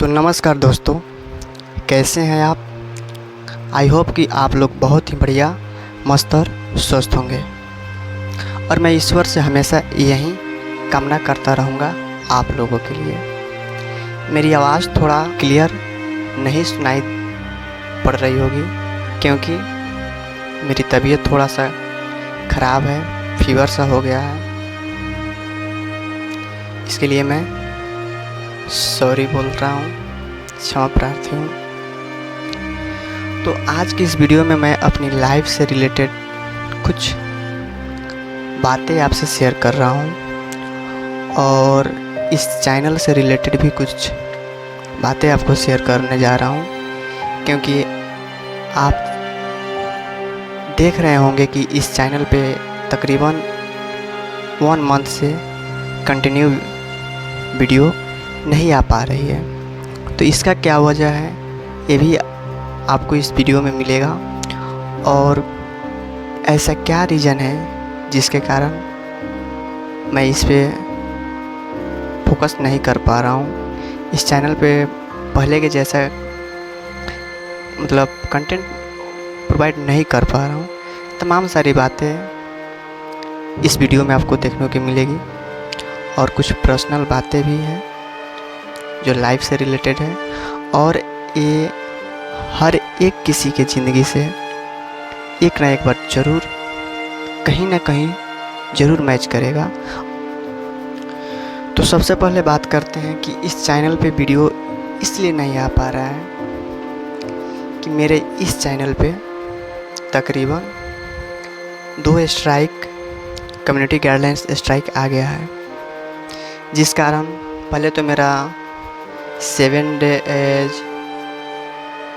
तो नमस्कार दोस्तों, कैसे हैं आप। आई होप कि आप लोग बहुत ही बढ़िया, मस्त और स्वस्थ होंगे। और मैं ईश्वर से हमेशा यही कामना करता रहूँगा आप लोगों के लिए। मेरी आवाज़ थोड़ा क्लियर नहीं सुनाई पड़ रही होगी क्योंकि मेरी तबीयत थोड़ा सा ख़राब है, फीवर सा हो गया है। इसके लिए मैं सॉरी बोल रहा हूँ, क्षमा प्रार्थी हूँ। तो आज की इस वीडियो में मैं अपनी लाइफ से रिलेटेड कुछ बातें आपसे शेयर कर रहा हूँ और इस चैनल से रिलेटेड भी कुछ बातें आपको शेयर करने जा रहा हूँ, क्योंकि आप देख रहे होंगे कि इस चैनल पे तकरीबन 1 मंथ से कंटिन्यू वीडियो नहीं आ पा रही है। तो इसका क्या वजह है ये भी आपको इस वीडियो में मिलेगा, और ऐसा क्या रीज़न है जिसके कारण मैं इस पे फोकस नहीं कर पा रहा हूँ। इस चैनल पे पहले के जैसा मतलब कंटेंट प्रोवाइड नहीं कर पा रहा हूँ। तमाम सारी बातें इस वीडियो में आपको देखने को मिलेगी और कुछ पर्सनल बातें भी हैं जो लाइफ से रिलेटेड है, और ये हर एक किसी के ज़िंदगी से एक ना एक बार ज़रूर कहीं ना कहीं ज़रूर मैच करेगा। तो सबसे पहले बात करते हैं कि इस चैनल पे वीडियो इसलिए नहीं आ पा रहा है कि मेरे इस चैनल पे तकरीबन 2 स्ट्राइक, कम्युनिटी गाइडलाइंस स्ट्राइक आ गया है, जिस कारण पहले तो मेरा 7 डेज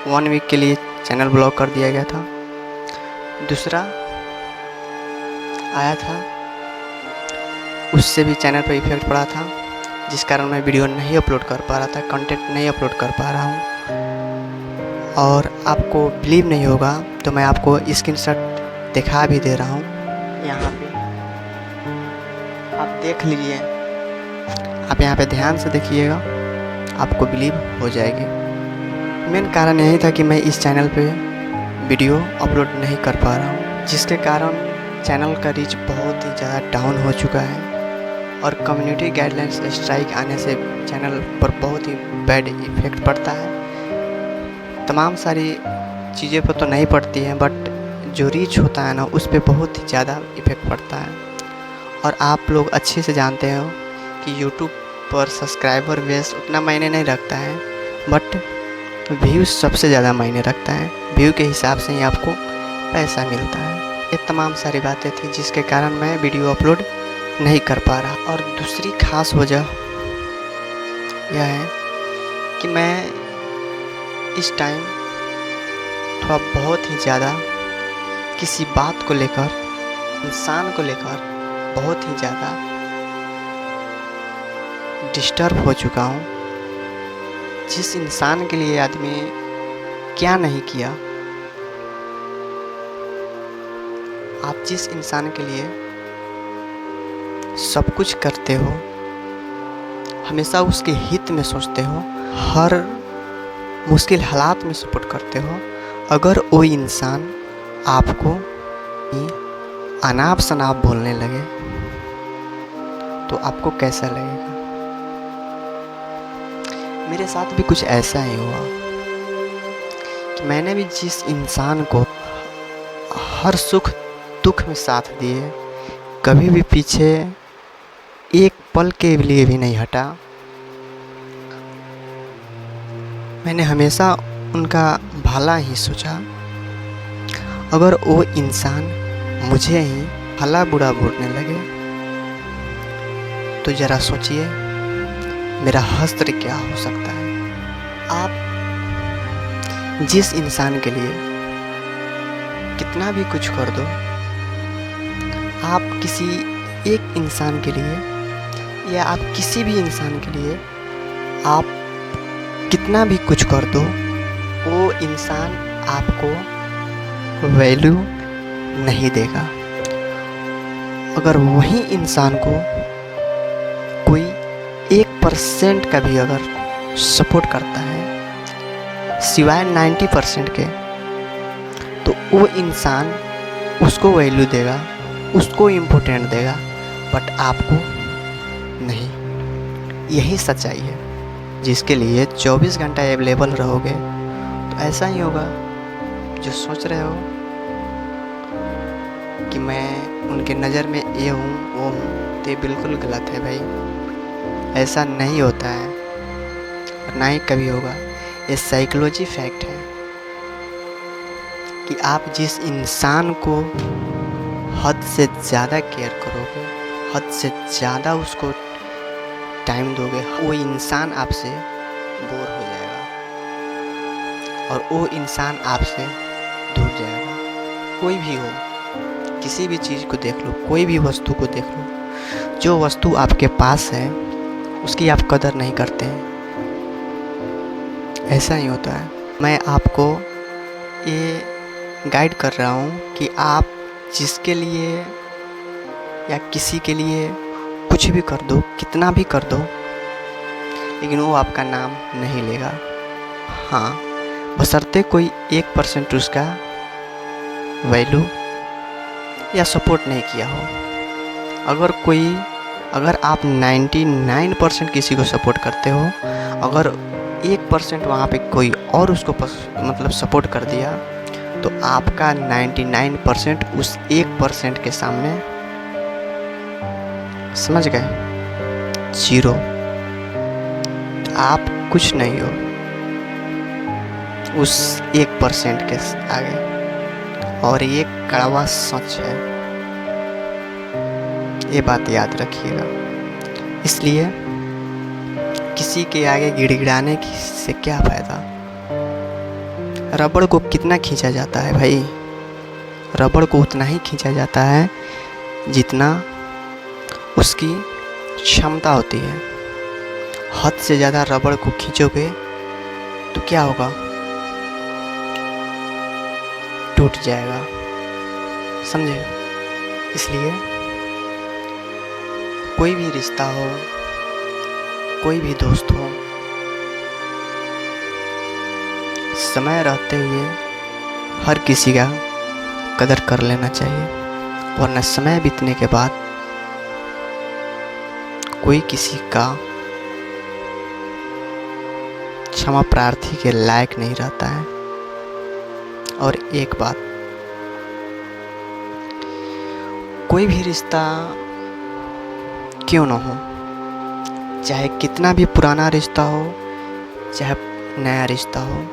1 वीक के लिए चैनल ब्लॉक कर दिया गया था। दूसरा आया था, उससे भी चैनल पर इफेक्ट पड़ा था, जिस कारण मैं वीडियो नहीं अपलोड कर पा रहा था, कंटेंट नहीं अपलोड कर पा रहा हूँ। और आपको बिलीव नहीं होगा तो मैं आपको स्क्रीनशॉट दिखा भी दे रहा हूँ, यहाँ पे आप देख लीजिए। आप यहाँ पे ध्यान से देखिएगा, आपको बिलीव हो जाएगी। मेन कारण यही था कि मैं इस चैनल पे वीडियो अपलोड नहीं कर पा रहा हूँ, जिसके कारण चैनल का रीच बहुत ही ज़्यादा डाउन हो चुका है, और कम्युनिटी गाइडलाइंस स्ट्राइक आने से चैनल पर बहुत ही बैड इफ़ेक्ट पड़ता है। तमाम सारी चीज़ें पर तो नहीं पड़ती हैं, बट जो रीच होता है ना, उस पर बहुत ही ज़्यादा इफ़ेक्ट पड़ता है। और आप लोग अच्छे से जानते हो कि यूट्यूब पर सब्सक्राइबर बेस उतना मायने नहीं रखता है, बट व्यू सबसे ज़्यादा मायने रखता है। व्यू के हिसाब से ही आपको पैसा मिलता है। ये तमाम सारी बातें थी जिसके कारण मैं वीडियो अपलोड नहीं कर पा रहा। और दूसरी ख़ास वजह यह है कि मैं इस टाइम थोड़ा बहुत ही ज़्यादा किसी बात को लेकर, इंसान को लेकर बहुत ही ज़्यादा डिस्टर्ब हो चुका हूँ। जिस इंसान के लिए आदमी क्या नहीं किया, आप जिस इंसान के लिए सब कुछ करते हो, हमेशा उसके हित में सोचते हो, हर मुश्किल हालात में सपोर्ट करते हो, अगर वो इंसान आपको अनाप शनाप बोलने लगे तो आपको कैसा लगेगा। मेरे साथ भी कुछ ऐसा ही हुआ कि मैंने भी जिस इंसान को हर सुख दुख में साथ दिए, कभी भी पीछे एक पल के लिए भी नहीं हटा, मैंने हमेशा उनका भला ही सोचा, अगर वो इंसान मुझे ही भला बुरा बोलने लगे तो ज़रा सोचिए मेरा हश्र क्या हो सकता है। आप जिस इंसान के लिए कितना भी कुछ कर दो, आप किसी एक इंसान के लिए या आप किसी भी इंसान के लिए आप कितना भी कुछ कर दो, वो इंसान आपको वैल्यू नहीं देगा। अगर वही इंसान को कोई 1% का भी अगर सपोर्ट करता है सिवाय 90% के, तो वो इंसान उसको वैल्यू देगा, उसको इम्पोर्टेंट देगा, बट आपको नहीं। यही सच्चाई है। जिसके लिए 24 घंटा अवेलेबल रहोगे तो ऐसा ही होगा। जो सोच रहे हो कि मैं उनके नज़र में ये हूँ वो हूँ, तो ये बिल्कुल गलत है भाई। ऐसा नहीं होता है और ना ही कभी होगा। ये साइकोलॉजी फैक्ट है कि आप जिस इंसान को हद से ज़्यादा केयर करोगे, हद से ज़्यादा उसको टाइम दोगे, वो इंसान आपसे बोर हो जाएगा और वो इंसान आपसे दूर जाएगा। कोई भी हो, किसी भी चीज़ को देख लो, कोई भी वस्तु को देख लो, जो वस्तु आपके पास है उसकी आप कदर नहीं करते हैं। ऐसा ही होता है। मैं आपको ये गाइड कर रहा हूँ कि आप जिसके लिए या किसी के लिए कुछ भी कर दो, कितना भी कर दो, लेकिन वो आपका नाम नहीं लेगा। हाँ, बशर्ते कोई 1% उसका वैल्यू या सपोर्ट नहीं किया हो। अगर आप 99% किसी को सपोर्ट करते हो, अगर 1% वहाँ पे कोई और उसको मतलब सपोर्ट कर दिया, तो आपका 99% उस 1% के सामने, समझ गए, 0। आप कुछ नहीं हो उस 1% के आगे। और ये कड़वा सच है, ये बात याद रखिएगा। इसलिए किसी के आगे गिड़गिड़ाने से क्या फ़ायदा। रबड़ को कितना खींचा जाता है भाई? रबड़ को उतना ही खींचा जाता है जितना उसकी क्षमता होती है। हद से ज़्यादा रबड़ को खींचोगे तो क्या होगा? टूट जाएगा, समझे? इसलिए कोई भी रिश्ता हो, कोई भी दोस्त हो, समय रहते हुए हर किसी का कदर कर लेना चाहिए, वरना समय बीतने के बाद कोई किसी का क्षमा प्रार्थी के लायक नहीं रहता है। और एक बात, कोई भी रिश्ता क्यों ना हो, चाहे कितना भी पुराना रिश्ता हो, चाहे नया रिश्ता हो,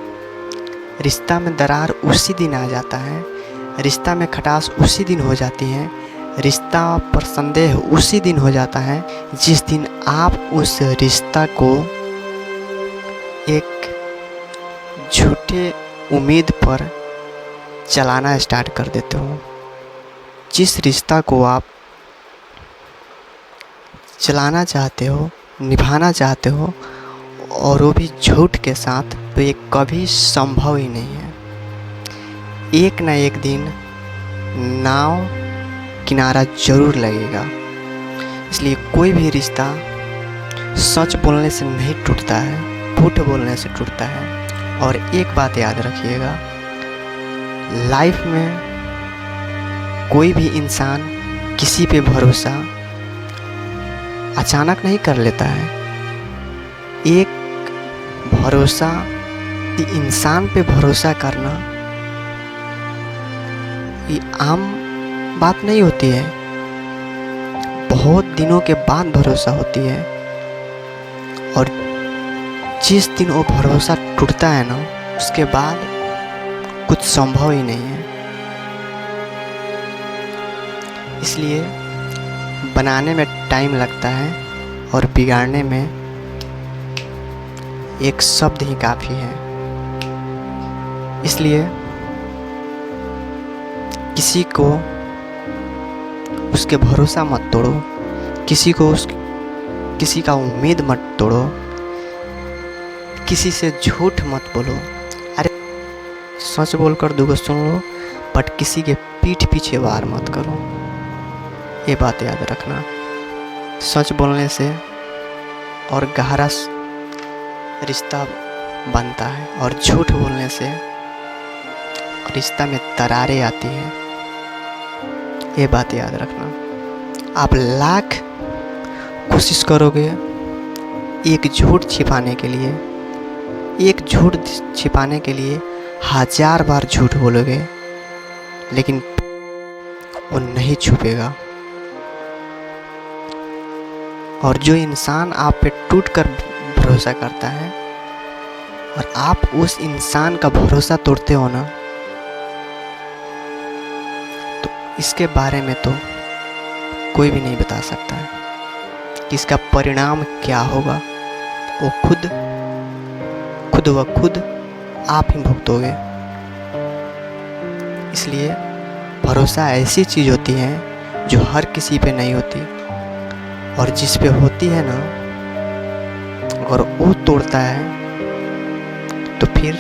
रिश्ता में दरार उसी दिन आ जाता है, रिश्ता में खटास उसी दिन हो जाती है, रिश्ता पर संदेह उसी दिन हो जाता है जिस दिन आप उस रिश्ता को एक झूठे उम्मीद पर चलाना स्टार्ट कर देते हो। जिस रिश्ता को आप चलाना चाहते हो, निभाना चाहते हो, और वो भी झूठ के साथ, तो ये कभी संभव ही नहीं है। एक ना एक दिन नाव किनारा जरूर लगेगा। इसलिए कोई भी रिश्ता सच बोलने से नहीं टूटता है, झूठ बोलने से टूटता है। और एक बात याद रखिएगा, लाइफ में कोई भी इंसान किसी पे भरोसा अचानक नहीं कर लेता है। एक भरोसा, इंसान पे भरोसा करना ये आम बात नहीं होती है। बहुत दिनों के बाद भरोसा होती है, और जिस दिन वो भरोसा टूटता है ना, उसके बाद कुछ संभव ही नहीं है। इसलिए बनाने में टाइम लगता है और बिगाड़ने में एक शब्द ही काफ़ी है। इसलिए किसी को उसके भरोसा मत तोड़ो, किसी का उम्मीद मत तोड़ो, किसी से झूठ मत बोलो। अरे सच बोलकर दुगो सुन लो, बट किसी के पीठ पीछे वार मत करो। ये बात याद रखना। सच बोलने से और गहरा रिश्ता बनता है और झूठ बोलने से रिश्ता में दरारें आती हैं। ये बात याद रखना। आप लाख कोशिश करोगे एक झूठ छिपाने के लिए, एक झूठ छिपाने के लिए 1000 बार झूठ बोलोगे, लेकिन वो नहीं छुपेगा। और जो इंसान आप पे टूट कर भरोसा करता है और आप उस इंसान का भरोसा तोड़ते हो ना, तो इसके बारे में तो कोई भी नहीं बता सकता है कि इसका परिणाम क्या होगा। वो खुद व खुद आप ही भुगतोगे। इसलिए भरोसा ऐसी चीज़ होती है जो हर किसी पे नहीं होती, और जिस पे होती है ना, अगर वो तोड़ता है तो फिर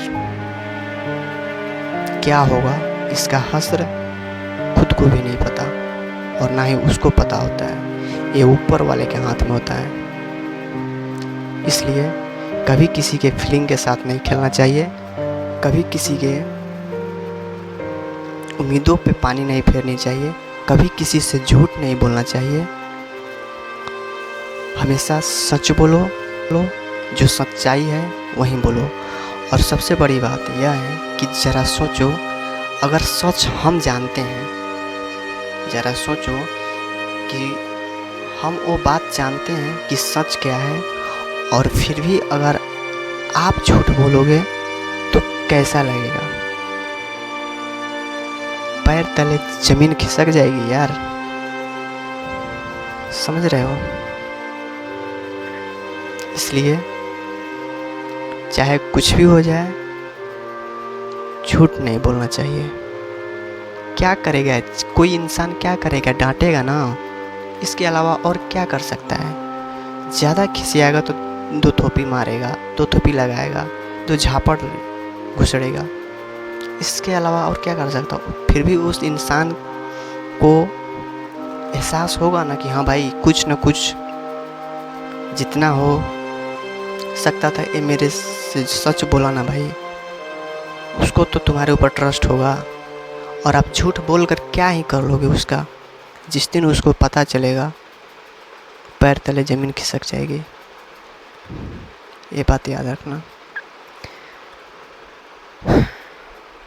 क्या होगा इसका हश्र खुद को भी नहीं पता, और ना ही उसको पता होता है। ये ऊपर वाले के हाथ में होता है। इसलिए कभी किसी के फीलिंग के साथ नहीं खेलना चाहिए, कभी किसी के उम्मीदों पे पानी नहीं फेरनी चाहिए, कभी किसी से झूठ नहीं बोलना चाहिए। हमेशा सच बोलो, जो सच्चाई है वही बोलो। और सबसे बड़ी बात यह है कि ज़रा सोचो, अगर सच हम जानते हैं, ज़रा सोचो कि हम वो बात जानते हैं कि सच क्या है, और फिर भी अगर आप झूठ बोलोगे तो कैसा लगेगा। पैर तले ज़मीन खिसक जाएगी यार, समझ रहे हो। इसलिए चाहे कुछ भी हो जाए, झूठ नहीं बोलना चाहिए। क्या करेगा कोई इंसान, क्या करेगा, डांटेगा ना, इसके अलावा और क्या कर सकता है। ज़्यादा खिसियाएगा तो 2 थोपी मारेगा, 2 थोपी लगाएगा, 2 झापड़ घुसड़ेगा। इसके अलावा और क्या कर सकता हूँ। फिर भी उस इंसान को एहसास होगा ना कि हाँ भाई, कुछ न कुछ जितना हो सकता था ये मेरे से सच बोला ना भाई। उसको तो तुम्हारे ऊपर ट्रस्ट होगा, और आप झूठ बोलकर क्या ही कर लोगे उसका। जिस दिन उसको पता चलेगा, पैर तले ज़मीन खिसक जाएगी। ये बात याद रखना।